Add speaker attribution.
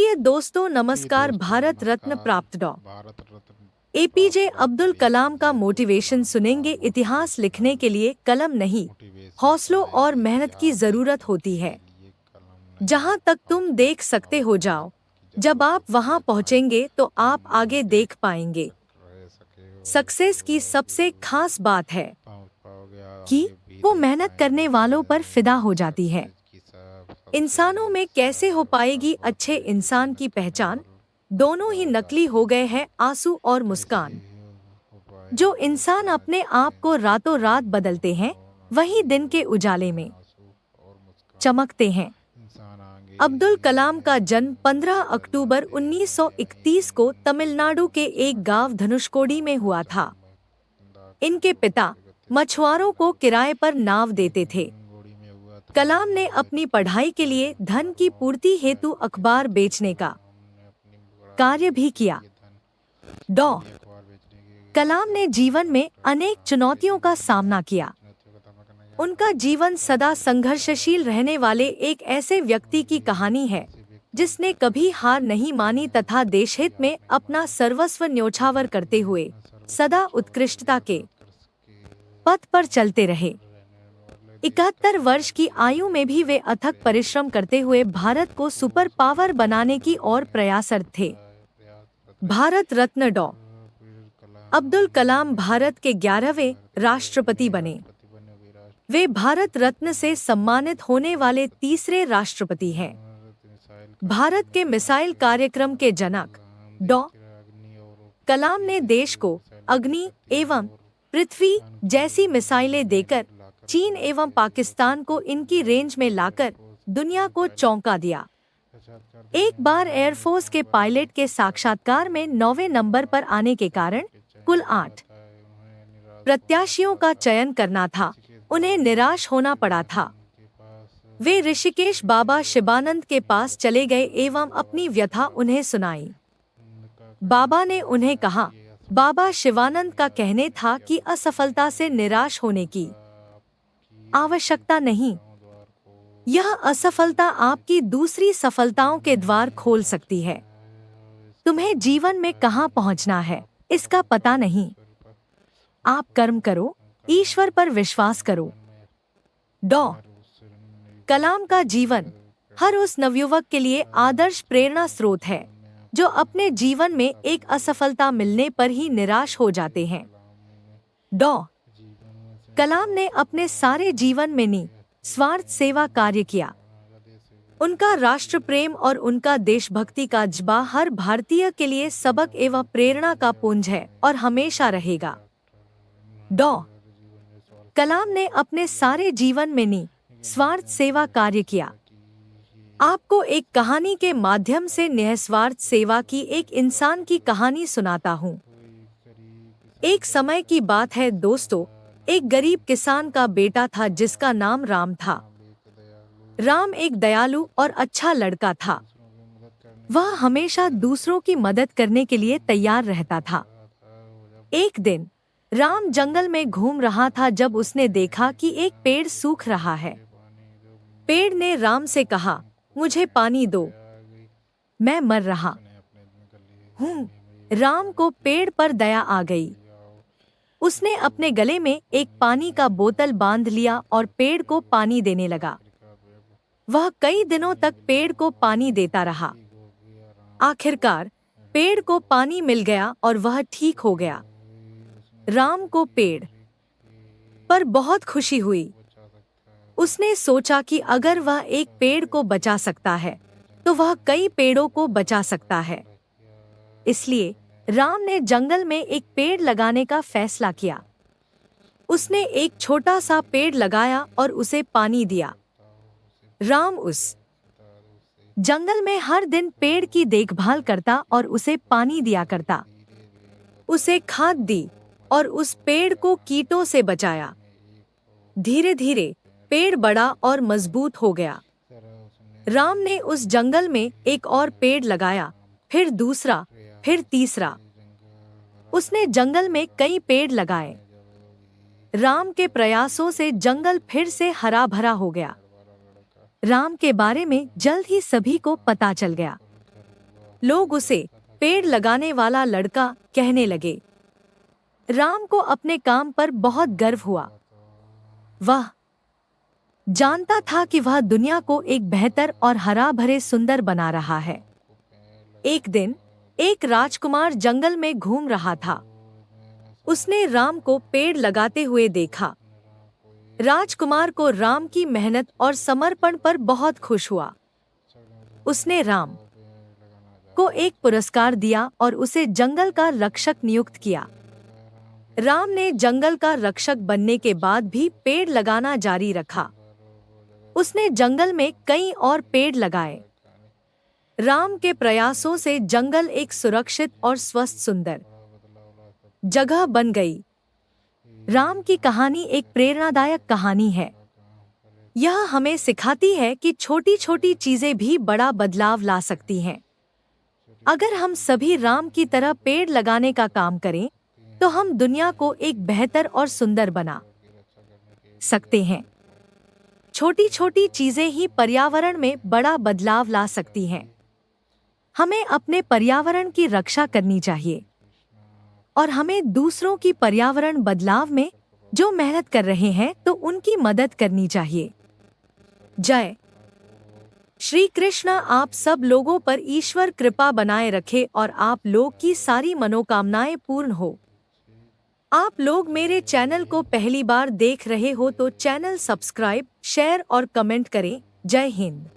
Speaker 1: प्रिय दोस्तों, नमस्कार। भारत रत्न प्राप्त डॉ एपीजे अब्दुल कलाम का मोटिवेशन सुनेंगे। इतिहास लिखने के लिए कलम नहीं, हौसलों और मेहनत की जरूरत होती है। जहां तक तुम देख सकते हो जाओ, जब आप वहां पहुंचेंगे तो आप आगे देख पाएंगे। सक्सेस की सबसे खास बात है कि वो मेहनत करने वालों पर फिदा हो जाती है। इंसानों में कैसे हो पाएगी अच्छे इंसान की पहचान? दोनों ही नकली हो गए हैं, आंसू और मुस्कान। जो इंसान अपने आप को रातों रात बदलते हैं, वही दिन के उजाले में चमकते हैं। अब्दुल कलाम का जन्म 15 अक्टूबर 1931 को तमिलनाडु के एक गांव धनुषकोडी में हुआ था। इनके पिता मछुआरों को किराए पर नाव देते थे। कलाम ने अपनी पढ़ाई के लिए धन की पूर्ति हेतु अखबार बेचने का कार्य भी किया। डॉ कलाम ने जीवन में अनेक चुनौतियों का सामना किया। उनका जीवन सदा संघर्षशील रहने वाले एक ऐसे व्यक्ति की कहानी है जिसने कभी हार नहीं मानी तथा देशहित में अपना सर्वस्व न्योछावर करते हुए सदा उत्कृष्टता के पथ पर चलते रहे। 71 वर्ष की आयु में भी वे अथक परिश्रम करते हुए भारत को सुपर पावर बनाने की ओर प्रयासरत थे। भारत रत्न डॉ अब्दुल कलाम भारत के 11वें राष्ट्रपति बने। वे भारत रत्न से सम्मानित होने वाले तीसरे राष्ट्रपति हैं। भारत के मिसाइल कार्यक्रम के जनक डॉ कलाम ने देश को अग्नि एवं पृथ्वी जैसी मिसाइलें देकर चीन एवं पाकिस्तान को इनकी रेंज में लाकर दुनिया को चौंका दिया। एक बार एयरफोर्स के पायलट के साक्षात्कार में 9वें नंबर पर आने के कारण कुल 8 प्रत्याशियों का चयन करना था। उन्हें निराश होना पड़ा था। वे ऋषिकेश बाबा शिवानंद के पास चले गए एवं अपनी व्यथा उन्हें सुनाई। बाबा ने उन्हें कहा, बाबा शिवानंद का कहने था कि असफलता से निराश होने की आवश्यकता नहीं। यह असफलता आपकी दूसरी सफलताओं के द्वार खोल सकती है। तुम्हें जीवन में कहाँ पहुँचना है, इसका पता नहीं। आप कर्म करो, ईश्वर पर विश्वास करो। डॉ कलाम का जीवन हर उस नवयुवक के लिए आदर्श प्रेरणा स्रोत है जो अपने जीवन में एक असफलता मिलने पर ही निराश हो जाते हैं। डॉ कलाम ने अपने सारे जीवन में निस्वार्थ सेवा कार्य किया। उनका राष्ट्र प्रेम और उनका देशभक्ति का जज्बा हर भारतीय के लिए सबक एवं प्रेरणा का पुंज है और हमेशा रहेगा। डॉ कलाम ने अपने सारे जीवन में निस्वार्थ सेवा कार्य किया। आपको एक कहानी के माध्यम से निस्वार्थ सेवा की एक इंसान की कहानी सुनाता हूँ। एक समय की बात है दोस्तों, एक गरीब किसान का बेटा था जिसका नाम राम था। राम एक दयालु और अच्छा लड़का था। वह हमेशा दूसरों की मदद करने के लिए तैयार रहता था। एक दिन राम जंगल में घूम रहा था जब उसने देखा कि एक पेड़ सूख रहा है। पेड़ ने राम से कहा, मुझे पानी दो, मैं मर रहा हूँ। राम को पेड़ पर दया आ गई। उसने अपने गले में एक पानी का बोतल बांध लिया और पेड़ को पानी देने लगा। वह कई दिनों तक पेड़ को पानी देता रहा। आखिरकार पेड़ को पानी मिल गया और वह ठीक हो गया। राम को पेड़ पर बहुत खुशी हुई। उसने सोचा कि अगर वह एक पेड़ को बचा सकता है तो वह कई पेड़ों को बचा सकता है। इसलिए राम ने जंगल में एक पेड़ लगाने का फैसला किया। उसने एक छोटा सा पेड़ लगाया और उसे पानी दिया। राम उस जंगल में हर दिन पेड़ की देखभाल करता और उसे पानी दिया करता। उसे खाद दी और उस पेड़ को कीटों से बचाया। धीरे धीरे पेड़ बड़ा और मजबूत हो गया। राम ने उस जंगल में एक और पेड़ लगाया, फिर दूसरा, फिर तीसरा। उसने जंगल में कई पेड़ लगाए। राम के प्रयासों से जंगल फिर से हरा भरा हो गया। राम के बारे में जल्द ही सभी को पता चल गया। लोग उसे पेड़ लगाने वाला लड़का कहने लगे। राम को अपने काम पर बहुत गर्व हुआ। वह जानता था कि वह दुनिया को एक बेहतर और हरा भरे सुंदर बना रहा है। एक दिन एक राजकुमार जंगल में घूम रहा था। उसने राम को पेड़ लगाते हुए देखा। राजकुमार को राम की मेहनत और समर्पण पर बहुत खुश हुआ। उसने राम को एक पुरस्कार दिया और उसे जंगल का रक्षक नियुक्त किया। राम ने जंगल का रक्षक बनने के बाद भी पेड़ लगाना जारी रखा। उसने जंगल में कई और पेड़ लगाए। राम के प्रयासों से जंगल एक सुरक्षित और स्वस्थ सुंदर जगह बन गई। राम की कहानी एक प्रेरणादायक कहानी है। यह हमें सिखाती है कि छोटी छोटी चीजें भी बड़ा बदलाव ला सकती हैं। अगर हम सभी राम की तरह पेड़ लगाने का काम करें, तो हम दुनिया को एक बेहतर और सुंदर बना सकते हैं। छोटी छोटी चीजें ही पर्यावरण में बड़ा बदलाव ला सकती हैं। हमें अपने पर्यावरण की रक्षा करनी चाहिए और हमें दूसरों की पर्यावरण बदलाव में जो मेहनत कर रहे हैं तो उनकी मदद करनी चाहिए। जय श्री कृष्ण। आप सब लोगों पर ईश्वर कृपा बनाए रखे और आप लोग की सारी मनोकामनाएं पूर्ण हो। आप लोग मेरे चैनल को पहली बार देख रहे हो तो चैनल सब्सक्राइब, शेयर और कमेंट करें। जय हिंद।